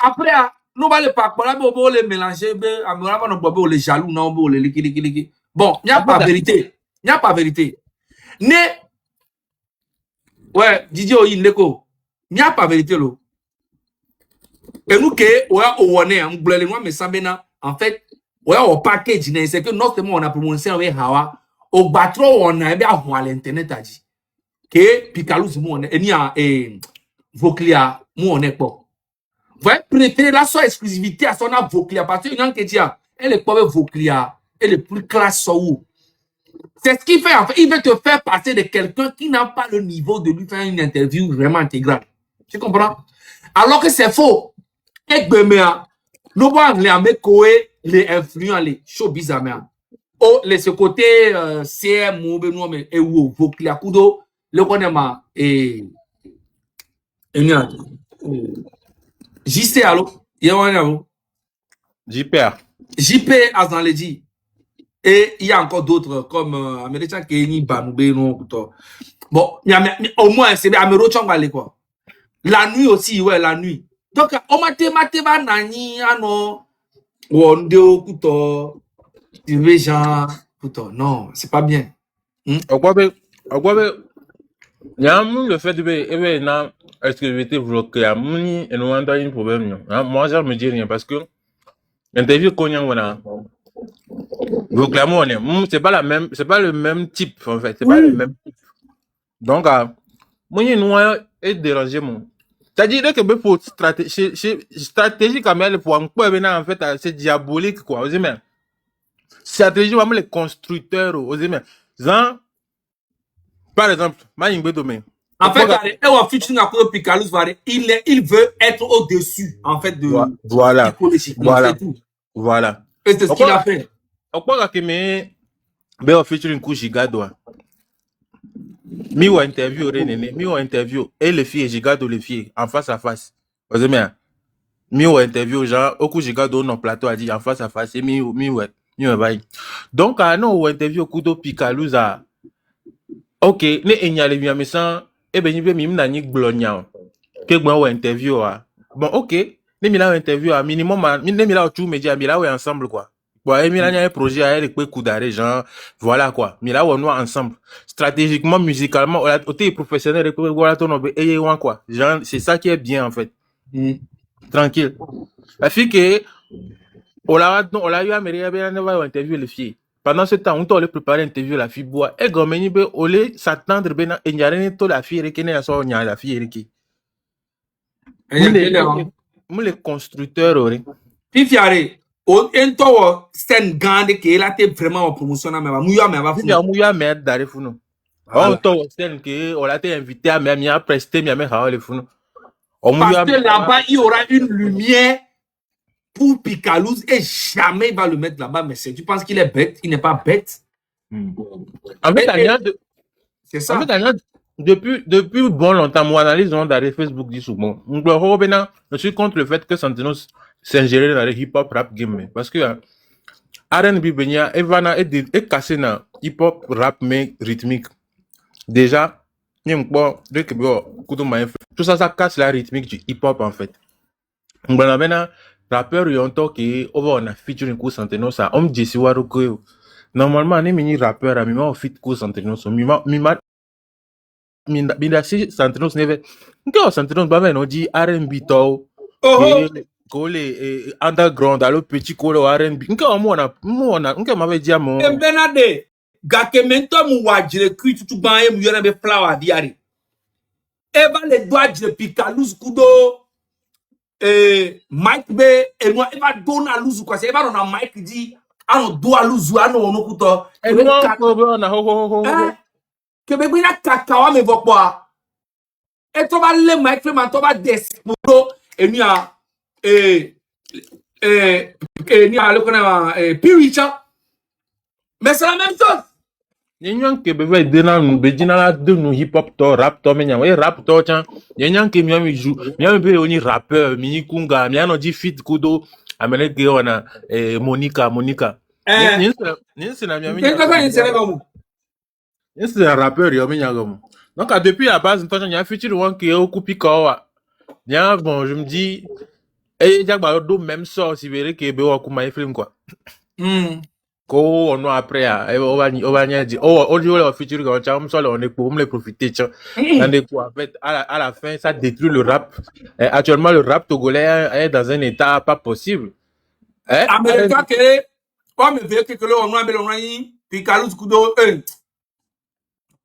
après, nous va le pas on les mélanger, on les jaloux, on les liquide. Bon, il n'y a pas vérité. Il n'y a pas vérité. Ouais, Didier Oyindeko. Il n'y a pas vérité, là. Et nous, en fait, au package, c'est que non seulement on a prononcé avec Hawa, au batro, on a bien à l'internet, a dit. Que Picalous, on est, Voclia, on est pas. Vous voyez, préférer la seule exclusivité à son Voclia, parce que non, elle est pas Voclia, elle est plus classe où. C'est ce qu'il fait, en fait. Il veut te faire passer de quelqu'un qui n'a pas le niveau de lui faire une interview vraiment intégrale. Tu comprends? Alors que c'est faux. Et Bemea, nous voyons les influents, les showbiz américains. Oh, ce côté CM, et où, Voclia Kudo, le connaît et JC, allô? JP, Azanledi. Et il y a encore d'autres comme Américain Kenny Banoubé, non. Bon, au moins, c'est Améro Tchangale, quoi. La nuit aussi, ouais, la nuit. Donc, on m'a va nani, ano, wondeo, couteau, tu veux, genre, couteau. Non, c'est pas bien. Il y a le fait de exclusivité bloquée, il y a un problème. Moi, ça me dit rien parce que Interview Konyang, voilà. Vous clairement, on est. C'est pas la même, c'est pas le même type, en fait. C'est pas le Oui. même type. Donc, moi, il est dérangé, mon. C'est-à-dire que pour stratégie, quand même, pour un peu, en fait, c'est diabolique, quoi. Vous aimez? Stratégie, vraiment, les constructeurs, vous aimez? Par exemple, Mayingbe Domain. En fait, il veut être au-dessus, en fait, Voilà. psychologiquement, Voilà. c'est tout. Voilà. Et c'est ce qu'il a fait. Pourquoi que me be featuring Kushigado? Mi wa interview renene, mi wa interview et le fille Gigado le fille en face à face. Vous aimez? Mi wa interview genre Oku Gigado non plateau a dit en face à face et mi wa bye. Donc non wa interview Kudo Pikaluza. OK, ne enyale mi amesa e be ni be mi na ni glonya. Ke gba wa interview a. Bon OK, ne mi la interview a minimum ne mi la tu media mi la wa ensemble quoi. Bon, et il y a un projet à elle, coup d'arrêt, genre, voilà quoi. Mais là, on est ensemble. Stratégiquement, musicalement, on a été professionnel, voilà, et quoi. Genre, c'est ça qui est bien, en fait. Tranquille. La fille que, on l'a eu à Méria, on va interviewer les filles. Pendant ce temps, on t'a préparé l'interview la fille bois. Et comme il veut, on les s'attendre, ben, il y a rien de la fille, qui n'est pas ça, il y a la fille, qui. Les constructeurs, Puis, fiaré, on toa scène grande qui est été vraiment en promotion, mais mouya merde d'arrêt fou. On t'a que on l'a été invité à même à prester, mais à fou. Parce que là-bas, il y aura une lumière pour Picalouz et jamais il va le mettre là-bas. Mais tu penses qu'il est bête? Il n'est pas bête. En fait, c'est ça. En fait, depuis bon longtemps, mon analyse dans Facebook dit souvent. Je suis contre le fait que Santinos s'ingérer dans le hip-hop rap game. Parce que R&B, Evana est cassé dans hip-hop rap mais rythmique. Déjà, tout ça, ça casse la rythmique du hip-hop en fait. Maintenant, rappeur yonto qui on a featuring coup Santinos ça, on dit si waruko. Normalement, on est mini rappeur à mima fit coup Santinos, mima minda si Santinos neve. Nko Santinos ba men on dit R&B to. Que underground alors petit ko R&B. Nko mo na nko ma dit mo. E benade gake mento mu wajire kri tutu ban e mu yona be flower diari. E ba le doit de Picalouz kudo Mike be e no e ba dona luzu kwa se e ba na Mike di ano do aluzu ano ono kuto. E no na ho. Que be na kakawa me vokpo a. E to ba le Mike fe man to ba despodo e ni a ni a le kona Piricha. Mais c'est la même chose. Yenyan ke bebe dena nu bejina la de nu hip hop to rap to menya we rap to chan yenyan ke miami jou miami be oni rappeur mini kunga miano di fit kudo amene ge ona Monica ninsi na miami ninsi na rappeur yo menya gomo donc depuis la base to chan ya feature one ke o kupi ko wa nya bon je me dis jagba do même sort si verrez que be wa kuma film quoi ko on après on va dire on dit le futur quand on soit on est pour me profiter en fait à la fin ça détruit le rap actuellement le rap togolais est dans un état pas possible américain que on me veut que le on a be on yi Picalouz kudo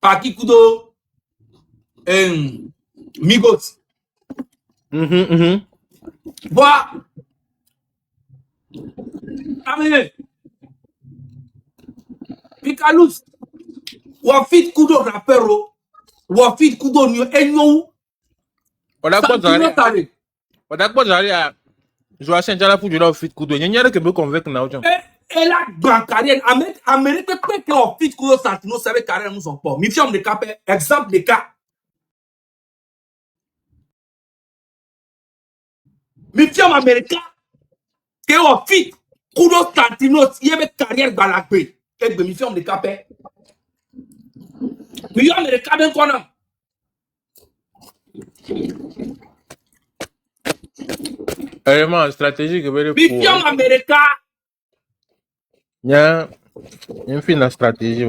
Paki kudo Migos voilà amene Picalouz wa fit kudo rapero wa fit kudo nyo enyo on a quoi j'allais je vais changer la foudre fit kudo nyanya que me convaincre na ojo et la grande carrière Amérique peut que on fit kudo Santino savait carrière nous sont pas mi fiam de cap exemple de cas mi fiam américain que on fit kudo Santino yebe carrière balakbe et mi fiam de cap mi fiam de cap ben kona vraiment stratégie que veut mi fiam américain nya une fin stratégie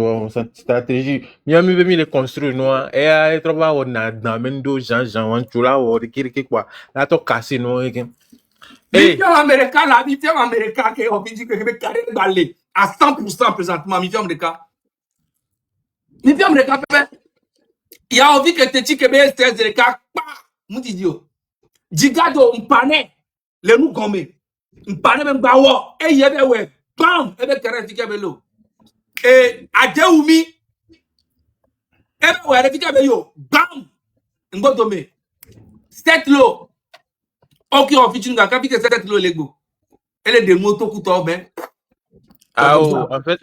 miami be mi le construire no e trova on na mendo Jean on chula o kiri quoi la to casser no Hey, Mission américain là, mission américain qui est en Fidji, qui est carré balé à 100% présentement, mission américain. Mission américain, il y a envie que tu te que bien stress de cas, mon idiot. Digado, mpane, le nous gomme. Mpane même bawo, et yebe we, bam, ebe carré tika belo. Et Adeoumi, ebe we, tika belo, bam, ngotome. Set lo, ok, on fit une gaka, puis que set lo lego. Elle est des motos couteaux, ben. ah, oh, en fait,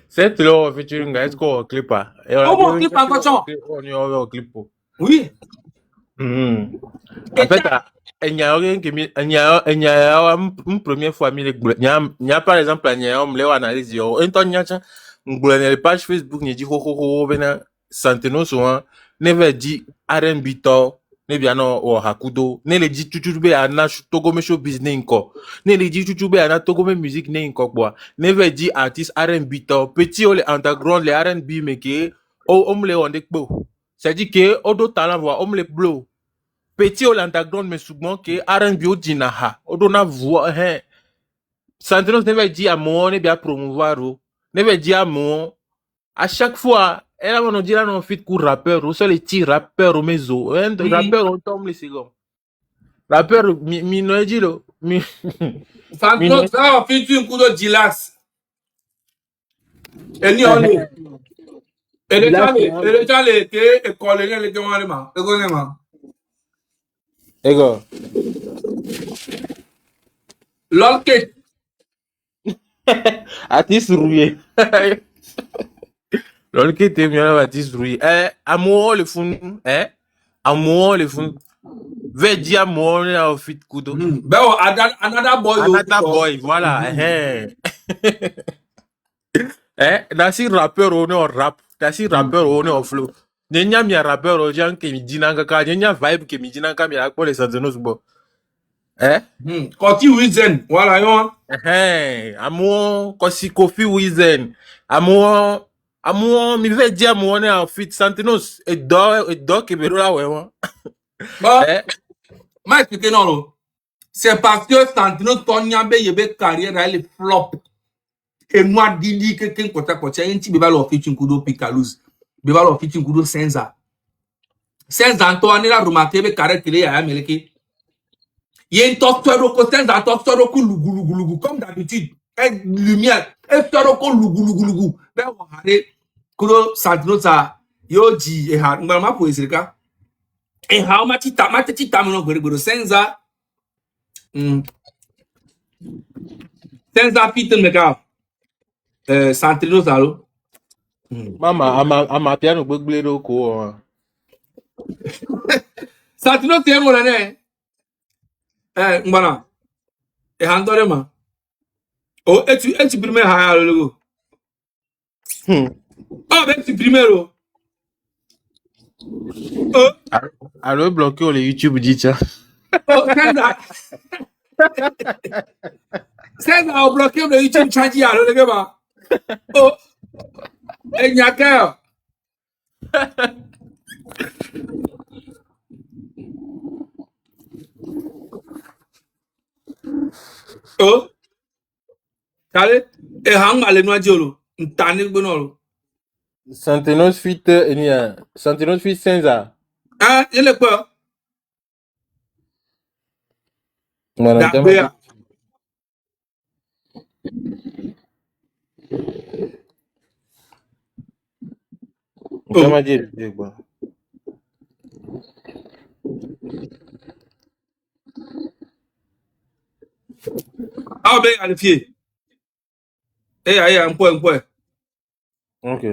cette là, featuring, est-ce qu'on clip pas? Oh, mon clip en cochon. On y a un clip. Oui. En fait, il n'y a rien qui il y a une première fois, il y a par exemple, il y a une analyse, il y a un temps, il y a une page Facebook, il y a dit, ho, ho, ho, ben, centeno souvent, ne veut dire R&B to, ne bien non, ou hakudo, ne le dit tout be ana togome show business ko, ne le dit tout be ana togome musique ne ko quoi, ne veut dire artiste R&B to, petit ou les underground, les R&B, mais que, on me les on des beau. C'est-à-dire que, au d'autres talents, on me les blow. Petit au underground, mais souvent que R&B au dinaha, au dona voix, hein. Santenos ne veut dire à moi, ne bien promouvoir, ne veut dire à moi, à chaque fois, elle a mon dit là, non, fit coup rappeur, ou soit les petits rappeurs au maison, hein, rappeur, on tombe les secondes. Rappeur, mi no dit lo, mi. Santos, ça, on fait une coup de dilas. Et ni on est. Et le temps, que école, les gouvernements, le gouvernement. Ego. L'orchestre. Artiste rouillé. L'orchestre est bien artiste rouillé. Amour le fond, amour le fond. Veut dire amour le a fit kudo. Ben, another boy. Another boy, voilà. Nasi rappeur on est en rap, nasi rappeur on est en flow. Nyanya mi rappeur o jan ke mi dinanga ka, nyanya vibe ke mi dinanga mi akpo les santenos bo. Koti Wizen, voilà, yon. Amour, kosi Kofi Wizen. Amour, mi veut dire amour on est en fit santenos et do ke bero la ouais. Bon, ma expliqué non, lo. C'est parce que Santinos Tonyambe yebe carrière elle est flop. Et moi, Didi, quelqu'un kota kota, un petit bébé leur fit une kudo Picalouz. Bébé leur fit une kudo Senza. Senza, Antoine, la remarqué, be carrière qu'il est à Amérique. Il y a une torture, Senza, torture, lugu, comme d'habitude. Et lumière, et torture, lugu. Ben, on a dit, kudo Santinos, ça, yo, di, et ha, m'ma pour essayer, ka. Et ha, ma tita, mon gros, Senza. Senza fit me ka. Santinos, allo. Mama, ama piano gbegble ko. Santinos, t'es mon année. Mbana. Et handore ma. Oh, et tu primer ha lo. Oh, ben tu primer lo. Oh. Alors bloqué le YouTube dit ça. Oh, Senza a bloqué le YouTube change ya le gars. Oh. Et nyaka. Oh. Kale, e hanga le noa jolo. Ntane gbonolo. Santenos fit Santenos fit Senza. Ah, il est quoi? Comment dire? Ah, ben, à le fier. Un point. Ok.